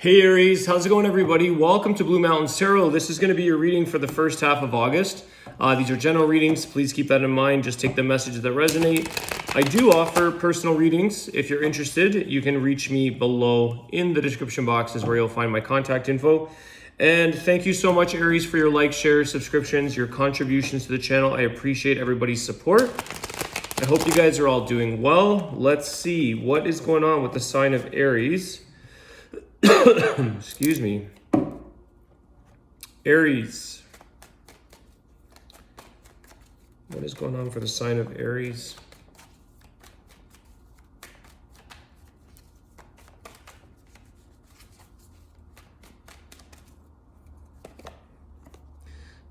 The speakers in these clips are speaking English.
Hey Aries, how's it going everybody? Welcome to Blue Mountains Tarot. This is going to be your reading for the first half of August. These are general readings. Please keep that in mind. Just take the messages that resonate. I do offer personal readings. If you're interested, you can reach me below in the description box is where you'll find my contact info. And thank you so much, Aries, for your likes, shares, subscriptions, your contributions to the channel. I appreciate everybody's support. I hope you guys are all doing well. Let's see what is going on with the sign of Aries. Excuse me. Aries. What is going on for the sign of Aries?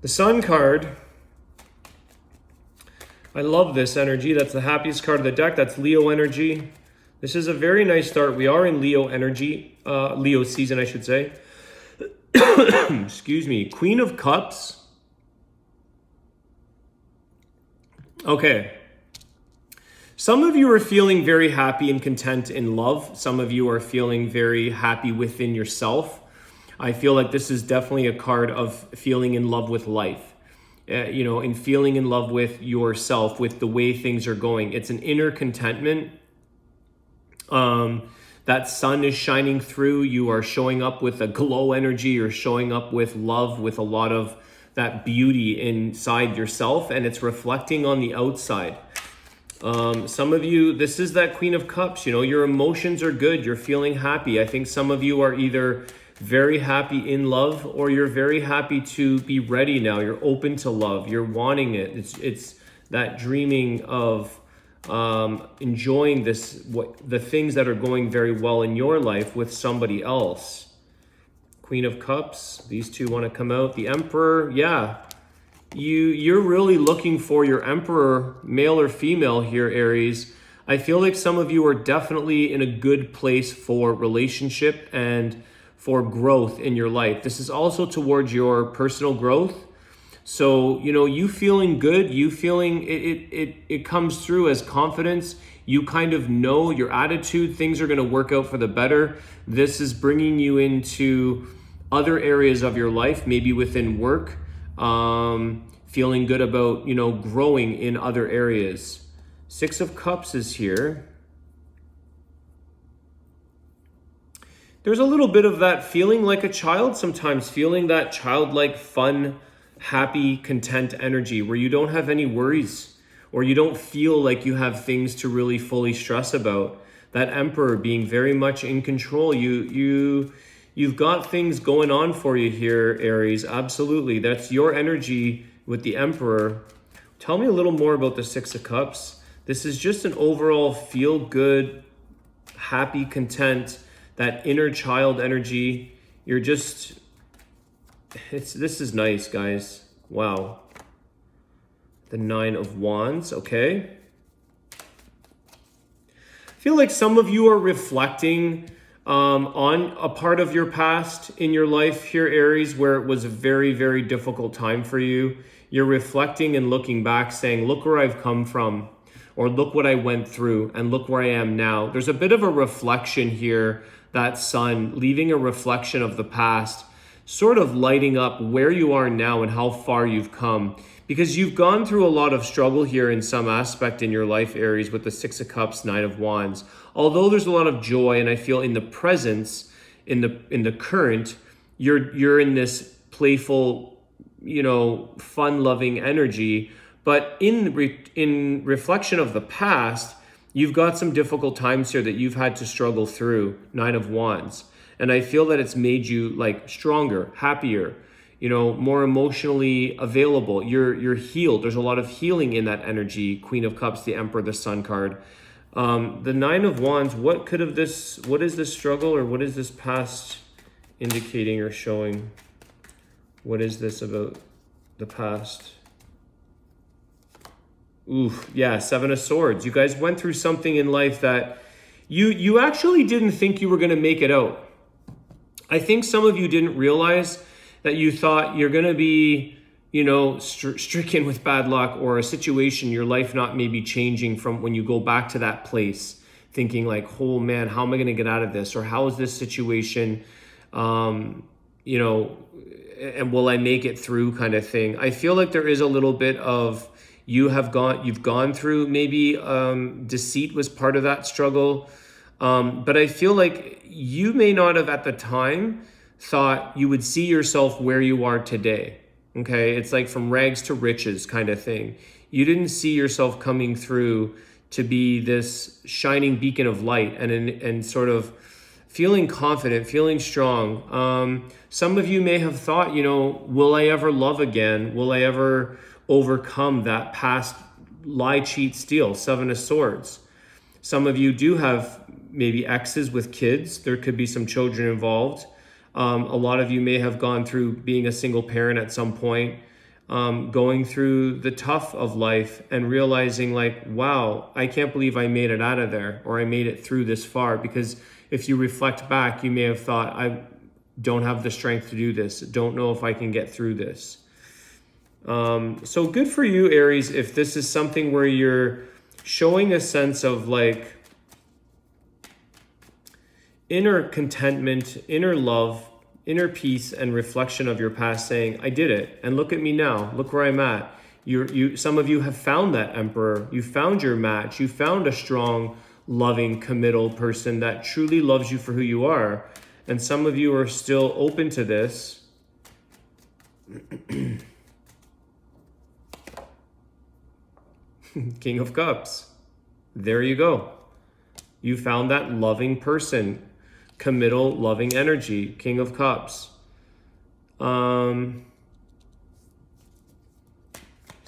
The Sun card. I love this energy. That's the happiest card of the deck. That's Leo energy. This is a very nice start. We are in Leo energy, Leo season, I should say. Excuse me. Queen of Cups. Okay. Some of you are feeling very happy and content in love. Some of you are feeling very happy within yourself. I feel like this is definitely a card of feeling in love with life. And feeling in love with yourself, with the way things are going. It's an inner contentment. That sun is shining through. You are showing up with a glow energy. You're showing up with love, with a lot of that beauty inside yourself, and it's reflecting on the outside. Some of you, this is that Queen of Cups. Your emotions are good. You're feeling happy. I think some of you are either very happy in love or you're very happy to be ready now. You're open to love. You're wanting it. It's that dreaming of enjoying the things that are going very well in your life with somebody else. Queen of Cups, these two want to come out. The Emperor, yeah. You're really looking for your Emperor, male or female here, Aries. I feel like some of you are definitely in a good place for relationship and for growth in your life. This is also towards your personal growth. So, you feeling good, you feeling it comes through as confidence. You kind of know your attitude, things are going to work out for the better. This is bringing you into other areas of your life, maybe within work, feeling good about, growing in other areas. Six of Cups is here. There's a little bit of that feeling like a child sometimes, feeling that childlike fun, happy, content energy where you don't have any worries or you don't feel like you have things to really fully stress about. That Emperor being very much in control. You've got things going on for you here, Aries. Absolutely. That's your energy with the Emperor. Tell me a little more about the Six of Cups. This is just an overall feel good, happy, content, that inner child energy. You're just... This is nice, guys. Wow. The Nine of Wands, okay. I feel like some of you are reflecting on a part of your past in your life here, Aries, where it was a very, very difficult time for you. You're reflecting and looking back saying, look where I've come from, or look what I went through, and look where I am now. There's a bit of a reflection here, that sun, leaving a reflection of the past, sort of lighting up where you are now and how far you've come. Because you've gone through a lot of struggle here in some aspect in your life, Aries, with the Six of Cups, Nine of Wands. Although there's a lot of joy, and I feel in the presence, in the current, you're in this playful, fun-loving energy. But in reflection of the past, you've got some difficult times here that you've had to struggle through, Nine of Wands. And I feel that it's made you stronger, happier, more emotionally available. You're healed. There's a lot of healing in that energy. Queen of Cups, the Emperor, the Sun card. The Nine of Wands, what is this struggle, or what is this past indicating or showing? What is this about the past? Oof, yeah, Seven of Swords. You guys went through something in life that you actually didn't think you were going to make it out. I think some of you didn't realize that you thought you're going to be, stricken with bad luck, or a situation, your life not maybe changing from when you go back to that place, thinking like, oh man, how am I going to get out of this? Or how is this situation You know, and will I make it through kind of thing. I feel like there is a little bit of you've gone through maybe deceit was part of that struggle. But I feel like you may not have at the time thought you would see yourself where you are today. Okay, it's like from rags to riches kind of thing. You didn't see yourself coming through to be this shining beacon of light and sort of feeling confident, feeling strong. Some of you may have thought, will I ever love again? Will I ever overcome that past lie, cheat, steal, Seven of Swords? Some of you do have maybe exes with kids. There could be some children involved. A lot of you may have gone through being a single parent at some point, going through the tough of life and realizing like, wow, I can't believe I made it out of there, or I made it through this far. Because if you reflect back, you may have thought, I don't have the strength to do this. Don't know if I can get through this. So good for you, Aries, if this is something where you're showing a sense of like inner contentment, inner love, inner peace, and reflection of your past, saying, I did it, and look at me now, look where I'm at. Some of you have found that Emperor, you found your match, you found a strong, loving, committal person that truly loves you for who you are, and some of you are still open to this. King of Cups. There you go. You found that loving person, committal, loving energy, King of Cups. Some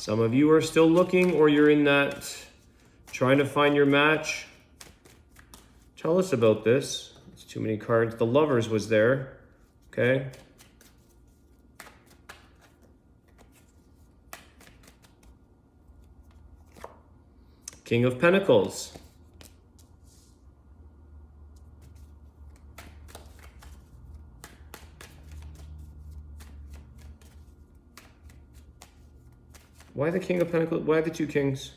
of you are still looking, or you're in that trying to find your match. Tell us about this. It's too many cards. The Lovers was there. Okay. King of Pentacles. Why the King of Pentacles? Why the two kings?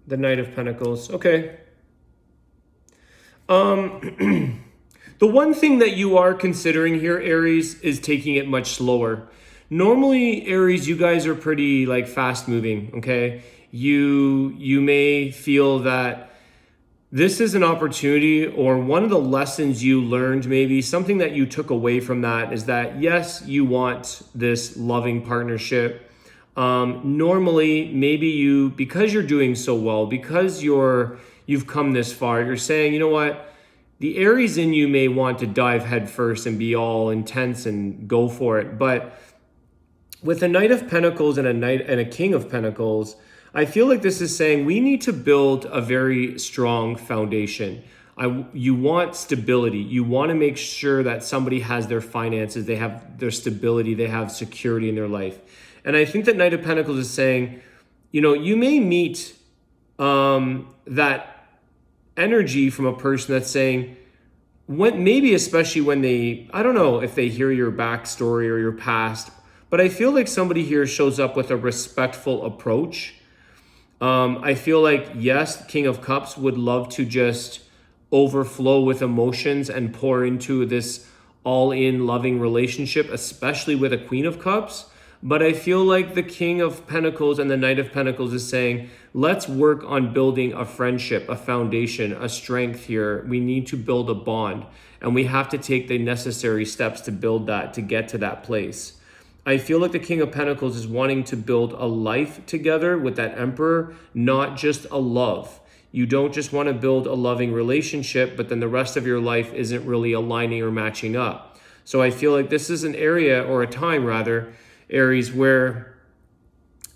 The Knight of Pentacles. Okay. The one thing that you are considering here, Aries, is taking it much slower. Normally, Aries, you guys are pretty like fast moving, okay? You may feel that this is an opportunity, or one of the lessons you learned, maybe something that you took away from that is that, yes, you want this loving partnership. Normally, maybe you, because you're doing so well, because you've come this far, you're saying, you know what? The Aries in you may want to dive headfirst and be all intense and go for it. But with a Knight of Pentacles and a King of Pentacles, I feel like this is saying we need to build a very strong foundation. You want stability. You want to make sure that somebody has their finances, they have their stability, they have security in their life. And I think that Knight of Pentacles is saying, you may meet that energy from a person that's saying, maybe especially when I don't know if they hear your backstory or your past, but I feel like somebody here shows up with a respectful approach. I feel like, yes, King of Cups would love to just overflow with emotions and pour into this all-in loving relationship, especially with a Queen of Cups. But I feel like the King of Pentacles and the Knight of Pentacles is saying, let's work on building a friendship, a foundation, a strength here. We need to build a bond, and we have to take the necessary steps to build that, to get to that place. I feel like the King of Pentacles is wanting to build a life together with that Emperor, not just a love. You don't just want to build a loving relationship, but then the rest of your life isn't really aligning or matching up. So I feel like this is an area, or a time rather, Aries, where,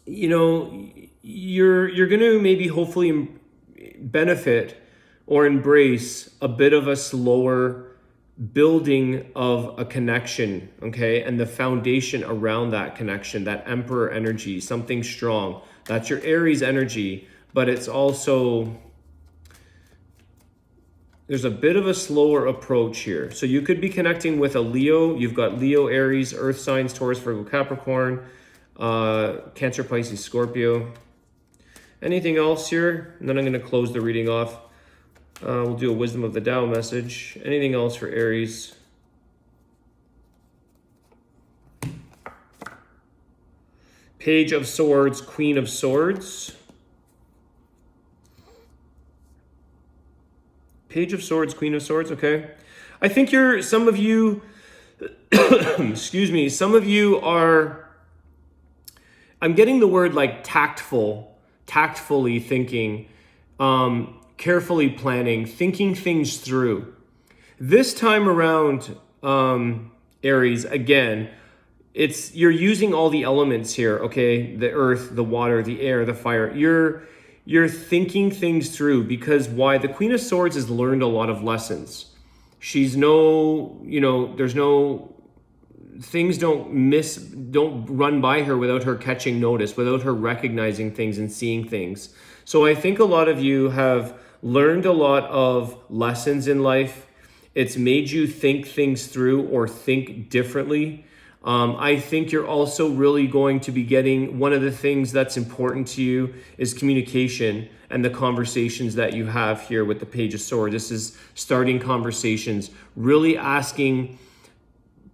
you're going to maybe hopefully benefit or embrace a bit of a slower building of a connection, okay? And the foundation around that connection, that Emperor energy, something strong. That's your Aries energy, but it's also, there's a bit of a slower approach here. So you could be connecting with a Leo. You've got Leo, Aries, Earth signs, Taurus, Virgo, Capricorn, Cancer, Pisces, Scorpio. Anything else here? And then I'm going to close the reading off. We'll do a Wisdom of the Tao message. Anything else for Aries? Page of Swords, Queen of Swords. Page of Swords, Queen of Swords, okay. I think some of you, excuse me, some of you are, I'm getting the word like tactfully thinking, carefully planning, thinking things through. This time around, Aries, again, you're using all the elements here, okay? The earth, the water, the air, the fire. You're thinking things through, because why? The Queen of Swords has learned a lot of lessons. She's things don't run by her without her catching notice, without her recognizing things and seeing things. So I think a lot of you have learned a lot of lessons in life. It's made you think things through or think differently. I think you're also really going to be getting, one of the things that's important to you is communication and the conversations that you have here with the Page of Swords. This is starting conversations, really asking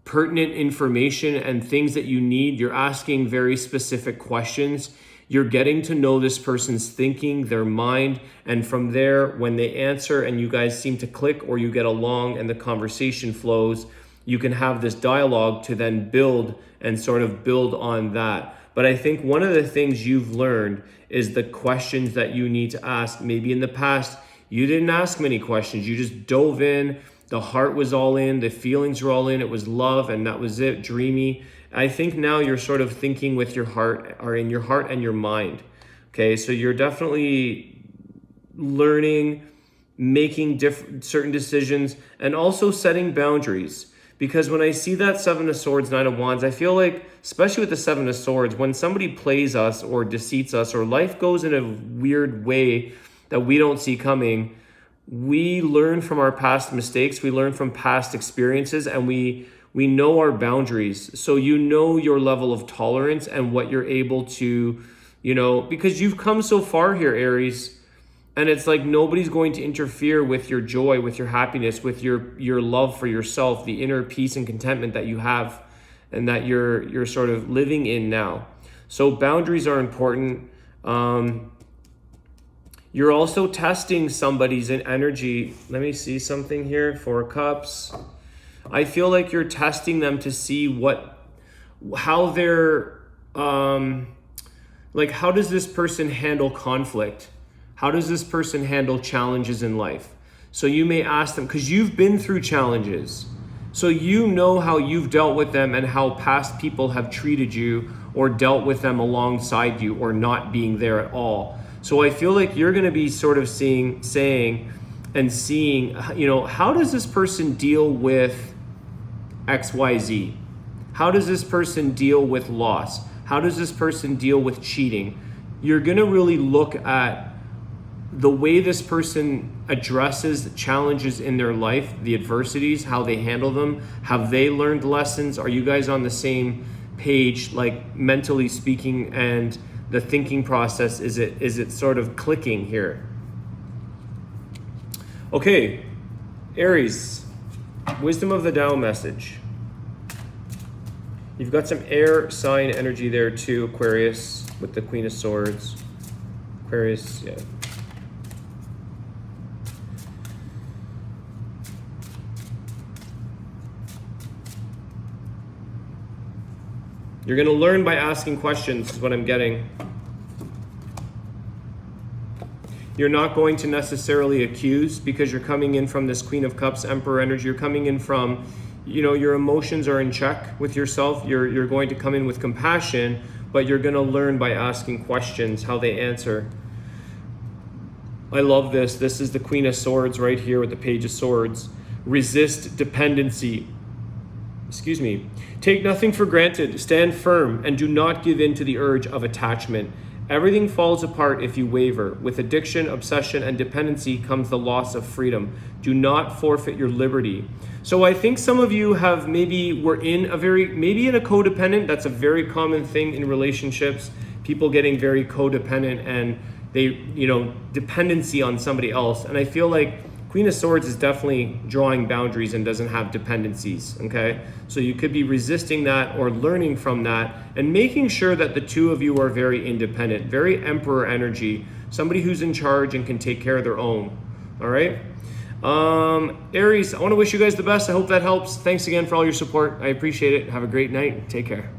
pertinent information and things that you need. You're asking very specific questions. You're getting to know this person's thinking, their mind, and from there, when they answer and you guys seem to click or you get along and the conversation flows, you can have this dialogue to then build and sort of build on that. But I think one of the things you've learned is the questions that you need to ask. Maybe in the past, you didn't ask many questions. You just dove in. The heart was all in. The feelings were all in. It was love, and that was it, dreamy. I think now you're sort of thinking with your heart, or in your heart and your mind. Okay, so you're definitely learning, making certain decisions, and also setting boundaries. Because when I see that Seven of Swords, Nine of Wands, I feel like, especially with the Seven of Swords, when somebody plays us or deceits us, or life goes in a weird way that we don't see coming, we learn from our past mistakes, we learn from past experiences, and we know our boundaries. So you know your level of tolerance and what you're able to, because you've come so far here, Aries. And it's like nobody's going to interfere with your joy, with your happiness, with your love for yourself, the inner peace and contentment that you have and that you're sort of living in now. So boundaries are important. You're also testing somebody's energy. Let me see something here. Four of Cups. I feel like you're testing them to see how they're, how does this person handle conflict? How does this person handle challenges in life? So you may ask them, because you've been through challenges. So you know how you've dealt with them and how past people have treated you or dealt with them alongside you or not being there at all. So I feel like you're going to be sort of saying, how does this person deal with XYZ? How does this person deal with loss? How does this person deal with cheating? You're going to really look at the way this person addresses challenges in their life, the adversities, how they handle them. Have they learned lessons? Are you guys on the same page, like mentally speaking, and the thinking process, is it sort of clicking here? Okay, Aries, Wisdom of the Tao message. You've got some air sign energy there too, Aquarius, with the Queen of Swords. Aquarius, yeah. You're going to learn by asking questions, is what I'm getting. You're not going to necessarily accuse, because you're coming in from this Queen of Cups, Emperor energy. You're coming in from, your emotions are in check with yourself. You're going to come in with compassion, but you're going to learn by asking questions, how they answer. I love this. This is the Queen of Swords right here with the Page of Swords. Resist dependency. Take nothing for granted, stand firm, and do not give in to the urge of attachment. Everything falls apart if you waver. With addiction, obsession, and dependency comes the loss of freedom. Do not forfeit your liberty. So I think some of you have maybe in a codependent. That's a very common thing in relationships. People getting very codependent and they, dependency on somebody else. And I feel like Queen of Swords is definitely drawing boundaries and doesn't have dependencies, okay? So you could be resisting that or learning from that and making sure that the two of you are very independent, very Emperor energy, somebody who's in charge and can take care of their own, all right? Aries, I want to wish you guys the best. I hope that helps. Thanks again for all your support. I appreciate it. Have a great night. Take care.